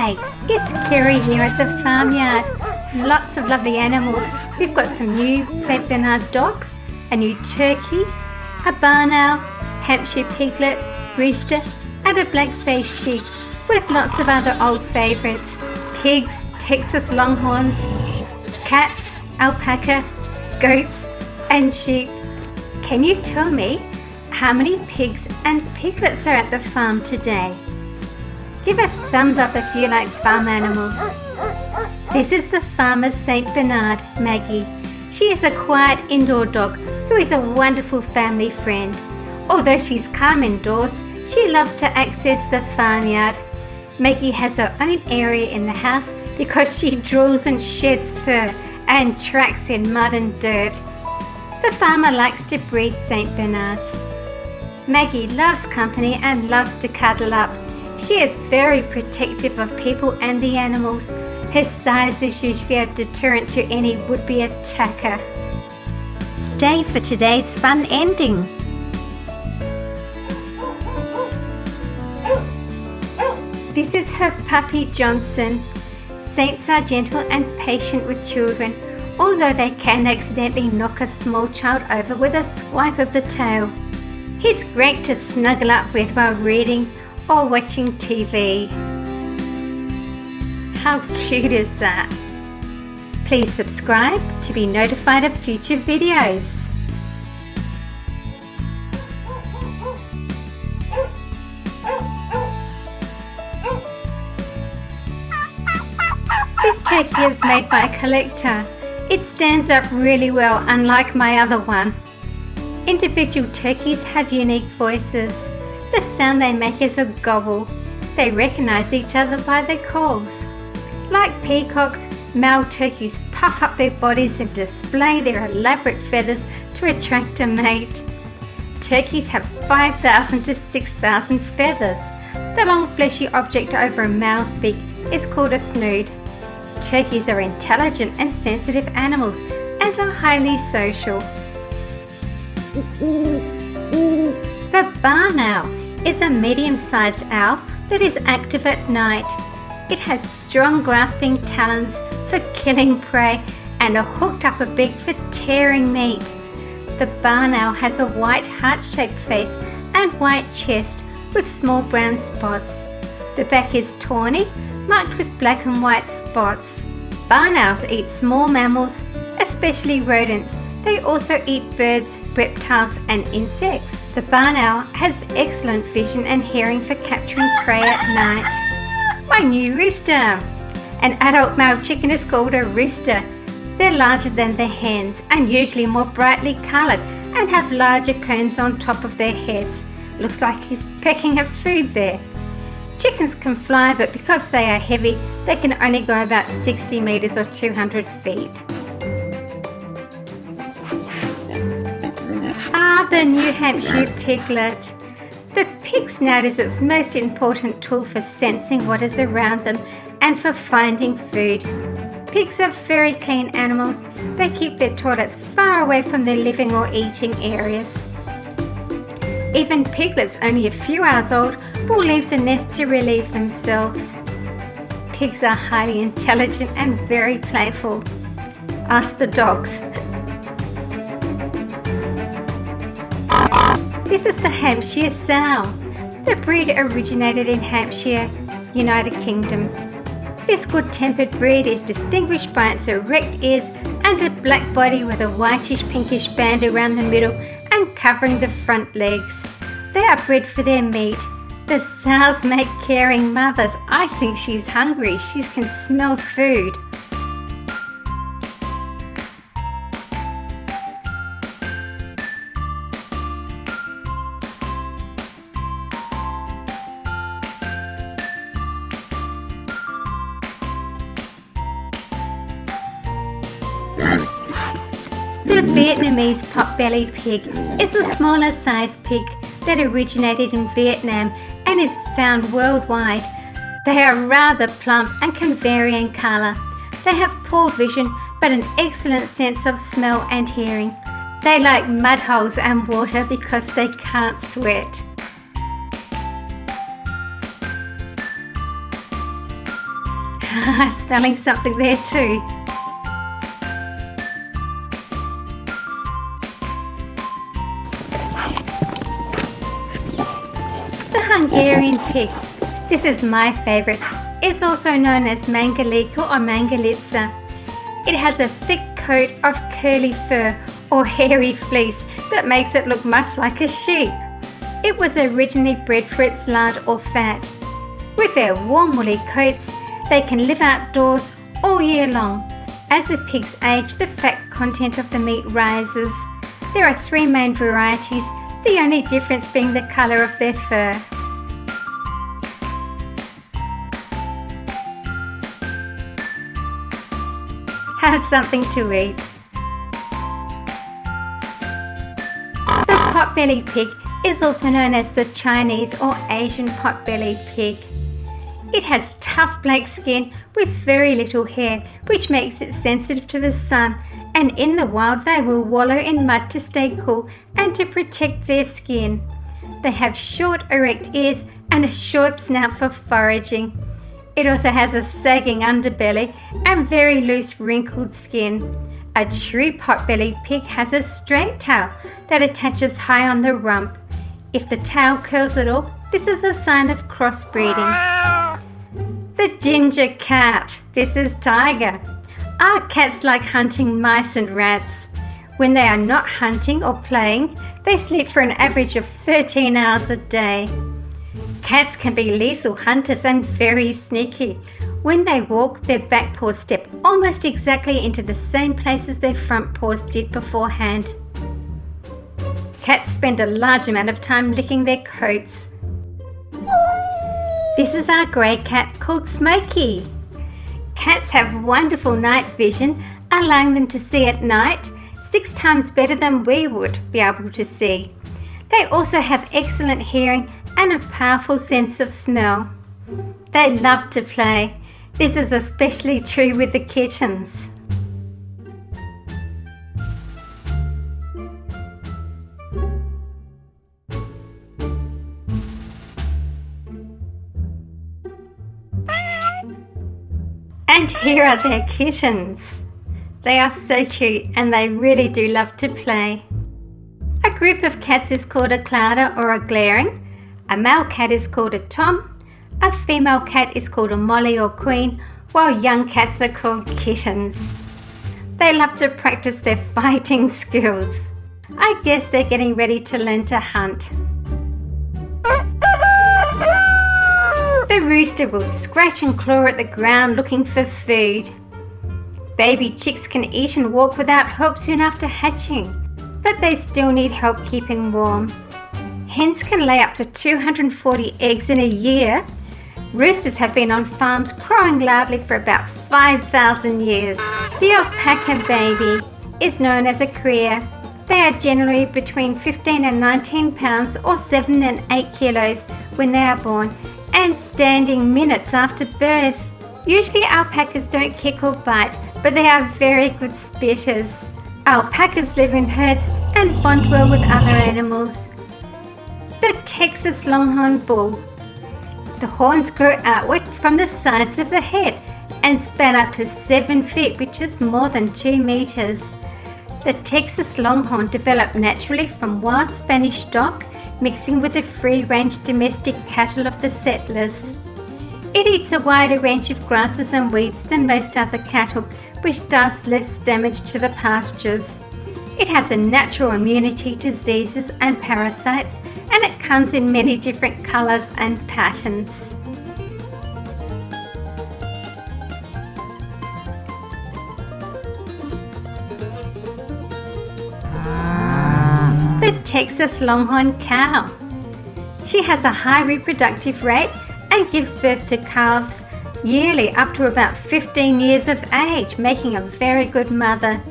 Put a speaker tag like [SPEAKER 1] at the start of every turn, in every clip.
[SPEAKER 1] G'day, it's Kerry here at the farmyard. Lots of lovely animals. We've got some new St. Bernard dogs, a new turkey, a barn owl, Hampshire Piglet, Rooster and a Blackface sheep, with lots of other old favourites, pigs, Texas Longhorns, cats, Alpaca, goats and sheep. Can you tell me how many pigs and piglets are at the farm today? Give a thumbs up if you like farm animals. This is the farmer's St. Bernard, Maggie. She is a quiet indoor dog who is a wonderful family friend. Although she's calm indoors, she loves to access the farmyard. Maggie has her own area in the house because she drools and sheds fur and tracks in mud and dirt. The farmer likes to breed St. Bernards. Maggie loves company and loves to cuddle up. She is very protective of people and the animals. Her size is usually a deterrent to any would-be attacker. Stay for today's fun ending. This is her puppy Johnson. Saints are gentle and patient with children, although they can accidentally knock a small child over with a swipe of the tail. He's great to snuggle up with while reading or watching TV. How cute is that? Please subscribe to be notified of future videos. This turkey is made by CollectA. It stands up really well, unlike my other one. Individual turkeys have unique voices. The sound they make is a gobble. They recognize each other by their calls. Like peacocks, male turkeys puff up their bodies and display their elaborate feathers to attract a mate. Turkeys have 5,000 to 6,000 feathers. The long fleshy object over a male's beak is called a snood. Turkeys are intelligent and sensitive animals and are highly social. The barn owl is a medium-sized owl that is active at night. It has strong grasping talons for killing prey and a hooked upper beak for tearing meat. The barn owl has a white heart-shaped face and white chest with small brown spots. The back is tawny, marked with black and white spots. Barn owls eat small mammals, especially rodents. They also eat birds, reptiles and insects. The barn owl has excellent vision and hearing for capturing prey at night. My new rooster! An adult male chicken is called a rooster. They're larger than the hens and usually more brightly coloured and have larger combs on top of their heads. Looks like he's pecking at food there. Chickens can fly, but because they are heavy, they can only go about 60 metres or 200 feet. The New Hampshire Piglet. The pig snout is its most important tool for sensing what is around them and for finding food. Pigs are very clean animals. They keep their toilets far away from their living or eating areas. Even piglets only a few hours old will leave the nest to relieve themselves. Pigs are highly intelligent and very playful. Ask the dogs. This is the Hampshire Sow. The breed originated in Hampshire, United Kingdom. This good-tempered breed is distinguished by its erect ears and a black body with a whitish-pinkish band around the middle and covering the front legs. They are bred for their meat. The sows make caring mothers. I think she's hungry. She can smell food. The Vietnamese Pot-bellied Pig is a smaller sized pig that originated in Vietnam and is found worldwide. They are rather plump and can vary in colour. They have poor vision but an excellent sense of smell and hearing. They like mud holes and water because they can't sweat. Smelling something there too. The Hungarian Pig. This is my favourite. It's also known as Mangalika or Mangalitsa. It has a thick coat of curly fur or hairy fleece that makes it look much like a sheep. It was originally bred for its lard or fat. With their warm woolly coats, they can live outdoors all year long. As the pigs age, the fat content of the meat rises. There are 3 main varieties, the only difference being the colour of their fur. Have something to eat. The pot-bellied pig is also known as the Chinese or Asian pot-bellied pig. It has tough black skin with very little hair, which makes it sensitive to the sun, and in the wild they will wallow in mud to stay cool and to protect their skin. They have short erect ears and a short snout for foraging. It also has a sagging underbelly and very loose wrinkled skin. A true pot-bellied pig has a straight tail that attaches high on the rump. If the tail curls at all, this is a sign of crossbreeding. The ginger cat. This is Tiger. Our cats like hunting mice and rats. When they are not hunting or playing, they sleep for an average of 13 hours a day. Cats can be lethal hunters and very sneaky. When they walk, their back paws step almost exactly into the same place as their front paws did beforehand. Cats spend a large amount of time licking their coats. This is our grey cat called Smokey. Cats have wonderful night vision, allowing them to see at night 6 times better than we would be able to see. They also have excellent hearing and a powerful sense of smell. They love to play. This is especially true with the kittens. And here are their kittens. They are so cute and they really do love to play. A group of cats is called a clouder or a glaring. A male cat is called a tom. A female cat is called a molly or queen, while young cats are called kittens. They love to practice their fighting skills. I guess they're getting ready to learn to hunt. The rooster will scratch and claw at the ground looking for food. Baby chicks can eat and walk without help soon after hatching, but they still need help keeping warm. Hens can lay up to 240 eggs in a year. Roosters have been on farms crowing loudly for about 5,000 years. The alpaca baby is known as a cria. They are generally between 15 and 19 pounds or 7 and 8 kilos when they are born and standing minutes after birth. Usually alpacas don't kick or bite, but they are very good spitters. Alpacas live in herds and bond well with other animals. The Texas Longhorn Bull. The horns grow outward from the sides of the head and span up to 7 feet, which is more than 2 meters. The Texas Longhorn developed naturally from wild Spanish stock, mixing with the free-range domestic cattle of the settlers. It eats a wider range of grasses and weeds than most other cattle, which does less damage to the pastures. It has a natural immunity to diseases and parasites, and it comes in many different colours and patterns. The Texas Longhorn Cow. She has a high reproductive rate and gives birth to calves yearly up to about 15 years of age, making a very good mother.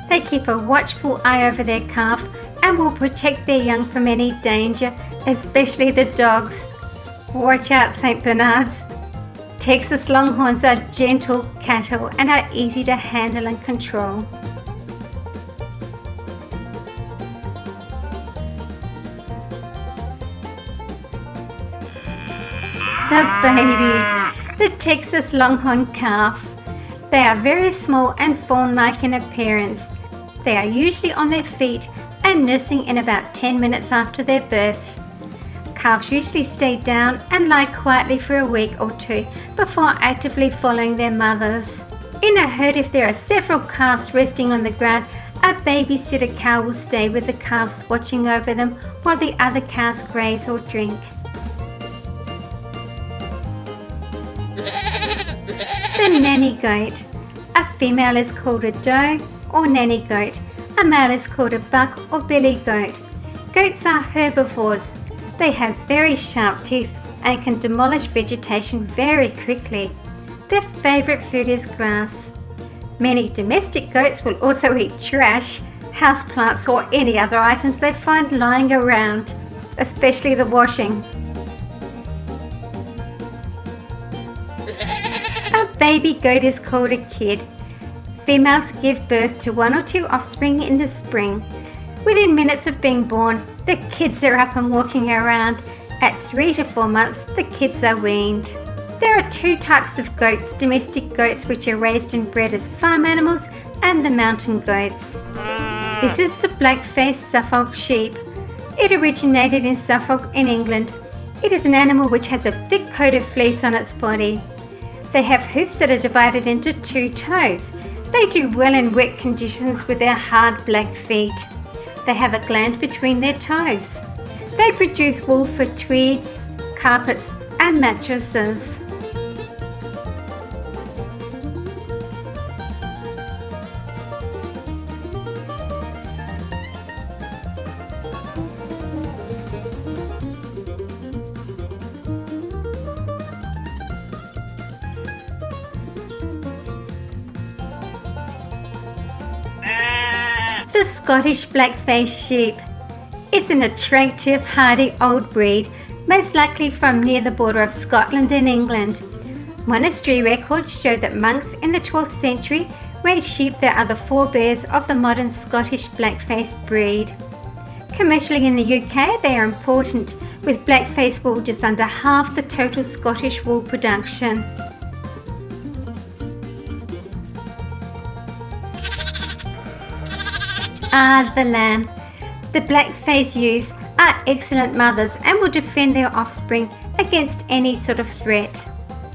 [SPEAKER 1] They keep a watchful eye over their calf and will protect their young from any danger, especially the dogs. Watch out, St. Bernards. Texas Longhorns are gentle cattle and are easy to handle and control. The baby. the Texas Longhorn calf. They are very small and fawn-like in appearance. They are usually on their feet and nursing in about 10 minutes after their birth. Calves usually stay down and lie quietly for a week or two before actively following their mothers. In a herd, if there are several calves resting on the ground, a babysitter cow will stay with the calves watching over them while the other cows graze or drink. The nanny goat. A female is called a doe or nanny goat. A male is called a buck or billy goat. Goats are herbivores. They have very sharp teeth and can demolish vegetation very quickly. Their favourite food is grass. Many domestic goats will also eat trash, houseplants or any other items they find lying around, especially the washing. A baby goat is called a kid. Females give birth to 1 or 2 offspring in the spring. Within minutes of being born, the kids are up and walking around. At 3 to 4 months, the kids are weaned. There are 2 types of goats, domestic goats which are raised and bred as farm animals, and the mountain goats. This is the Blackface Suffolk sheep. It originated in Suffolk in England. It is an animal which has a thick coat of fleece on its body. They have hoofs that are divided into 2 toes. They do well in wet conditions with their hard black feet. They have a gland between their toes. They produce wool for tweeds, carpets and mattresses. The Scottish Blackface sheep. It's an attractive, hardy old breed, most likely from near the border of Scotland and England. Monastery records show that monks in the 12th century raised sheep that are the forebears of the modern Scottish Blackface breed. Commercially in the UK, they are important, with Blackface wool just under half the total Scottish wool production. The lamb. The Blackface ewes are excellent mothers and will defend their offspring against any sort of threat.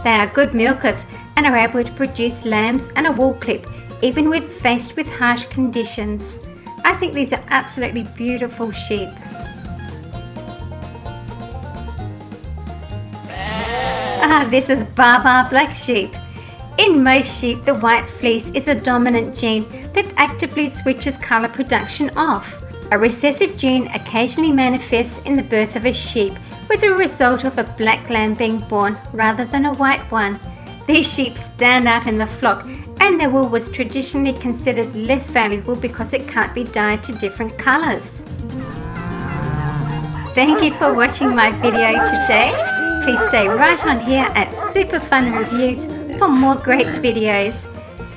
[SPEAKER 1] They are good milkers and are able to produce lambs and a wool clip even when faced with harsh conditions. I think these are absolutely beautiful sheep. This is Baba black sheep. In most sheep, the white fleece is a dominant gene that actively switches colour production off. A recessive gene occasionally manifests in the birth of a sheep, with the result of a black lamb being born rather than a white one. These sheep stand out in the flock, and their wool was traditionally considered less valuable because it can't be dyed to different colours. Thank you for watching my video today. Please stay right on here at Super Fun Reviews for more great videos.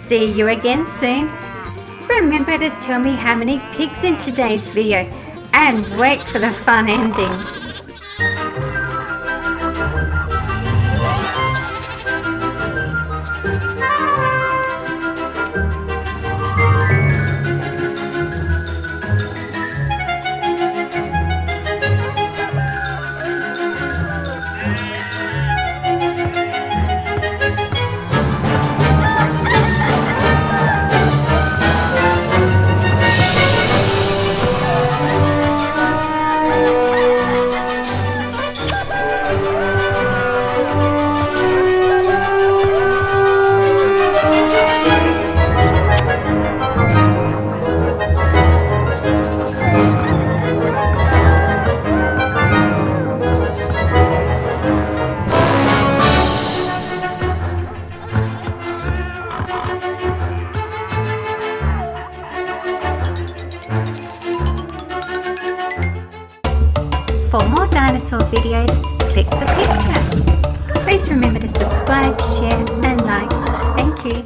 [SPEAKER 1] See you again soon. Remember to tell me how many pigs in today's video, and wait for the fun ending. For more dinosaur videos, click the picture. Please remember to subscribe, share and like. Thank you.